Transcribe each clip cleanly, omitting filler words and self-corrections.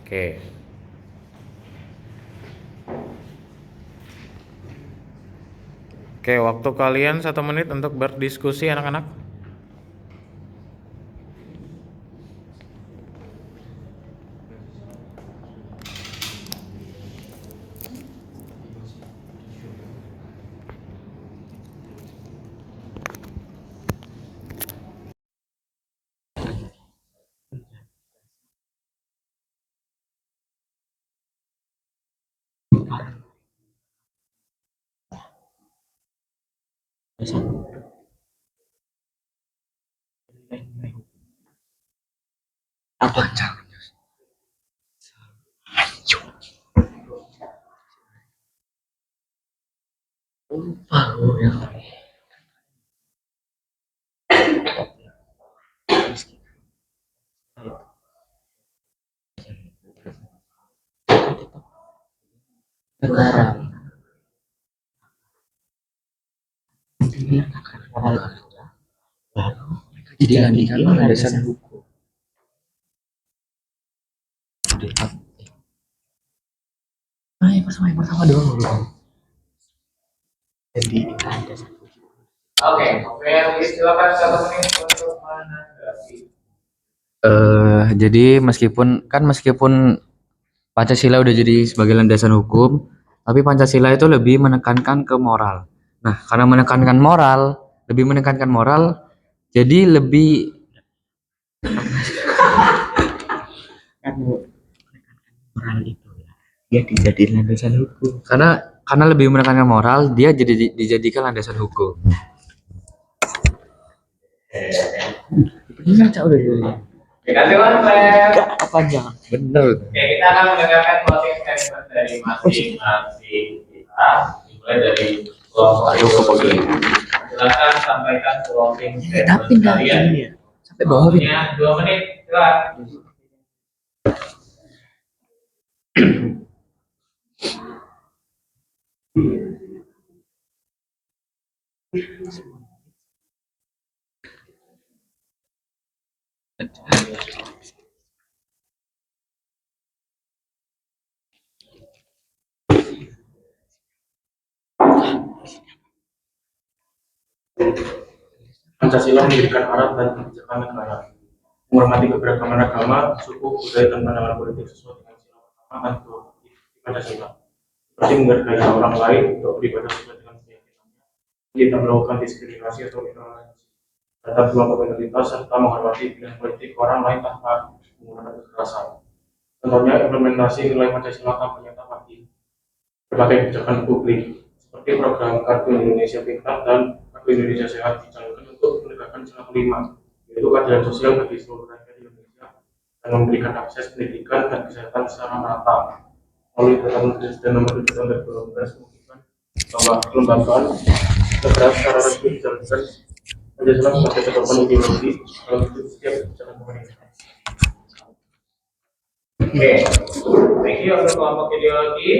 Oke. Oke, waktu kalian 1 menit untuk berdiskusi anak-anak. Apa lupa gue ya. Sekarang baru jadi landikan landasan hukum. Yang pertama dulu. Jadi landasan hukum. Oke, silakan 1 menit untuk menanggapi. Jadi meskipun Pancasila udah jadi sebagai landasan hukum, tapi Pancasila itu lebih menekankan ke moral. Nah, karena lebih menekankan moral, jadi lebih kan moral itu ya, dia dijadikan landasan hukum. Karena lebih menekankan moral, dia jadi dijadikan landasan hukum. Benar cak udah jadi. Kasih Mas. Gak panjang, bener. Oke, kita akan mendengarkan closing statement dari masing-masing kita, dimulai dari kelompok ini. Silakan sampaikan closing statement kalian. Ya. Sampai bawah ini. 2 menit, silakan. Pancasila mendirikan arah dan kebijakan negara, menghormati keberagaman agama, suku, budaya, dan pandangan politik sesuai dengan sila pertama dan kedua di Pancasila, seperti menghargai orang lain untuk beribadah sesuai dengan keyakinannya, tidak melakukan diskriminasi atau intoleransi terhadap kelompok minoritas, serta menghormati pilihan politik orang lain tanpa menggunakan kekerasan. Contohnya implementasi nilai Pancasila tanpa nyata bagi berbagai kebijakan publik, seperti program Kartu Indonesia Pintar dan Kartu Indonesia Sehat dijalankan untuk menegakkan sila kelima, yaitu keadilan sosial bagi seluruh rakyat Indonesia dan memberikan akses pendidikan dan kesehatan secara merata. Melalui Peraturan Presiden Nomor 7 Tahun 2012 mengumumkan bahwa kelembagaan negara secara resmi dijalankan Pancasila sebagai pedoman ideologi dalam setiap kebijakan pemerintah. Oke, thank you untuk kelompok ideologi.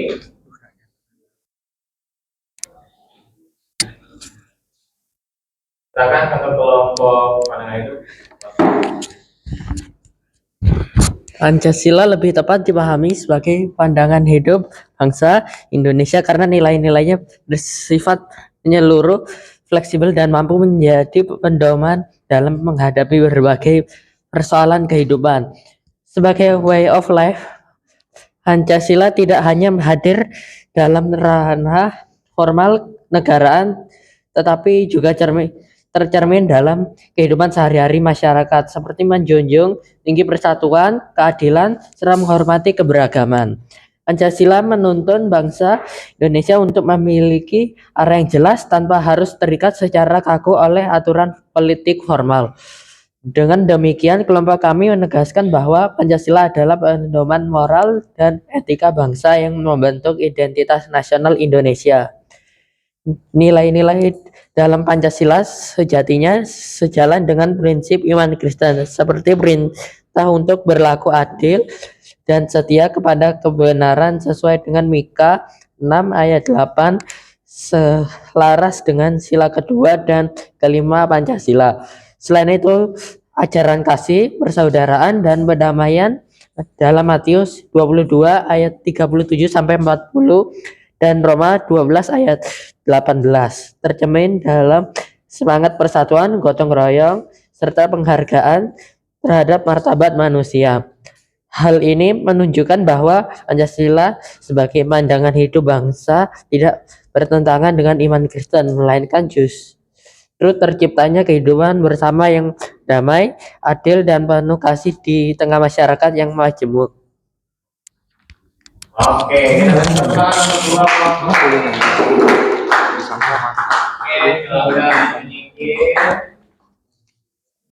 Silakan untuk kelompok pandangan itu. Pancasila lebih tepat dipahami sebagai pandangan hidup bangsa Indonesia karena nilai-nilainya bersifat menyeluruh, fleksibel, dan mampu menjadi pedoman dalam menghadapi berbagai persoalan kehidupan. Sebagai way of life, Pancasila tidak hanya hadir dalam ranah formal negaraan, tetapi juga tercermin dalam kehidupan sehari-hari masyarakat, seperti menjunjung tinggi persatuan, keadilan, serta menghormati keberagaman. Pancasila menuntun bangsa Indonesia untuk memiliki arah yang jelas tanpa harus terikat secara kaku oleh aturan politik formal. Dengan demikian, kelompok kami menegaskan bahwa Pancasila adalah pedoman moral dan etika bangsa yang membentuk identitas nasional Indonesia. Nilai-nilai dalam Pancasila sejatinya sejalan dengan prinsip iman Kristen, seperti perintah untuk berlaku adil dan setia kepada kebenaran sesuai dengan Mika 6 ayat 8 selaras dengan sila kedua dan kelima Pancasila. Selain itu, ajaran kasih, persaudaraan, dan perdamaian dalam Matius 22 ayat 37 sampai 40 dan Roma 12 ayat 18 tercermin dalam semangat persatuan, gotong royong, serta penghargaan terhadap martabat manusia. Hal ini menunjukkan bahwa Pancasila sebagai pandangan hidup bangsa tidak bertentangan dengan iman Kristen, melainkan justru terciptanya kehidupan bersama yang damai, adil, dan penuh kasih di tengah masyarakat yang majemuk. Oke, kita tepuk tangan untuk dua kelompok. Oke, kalau udah sedikit.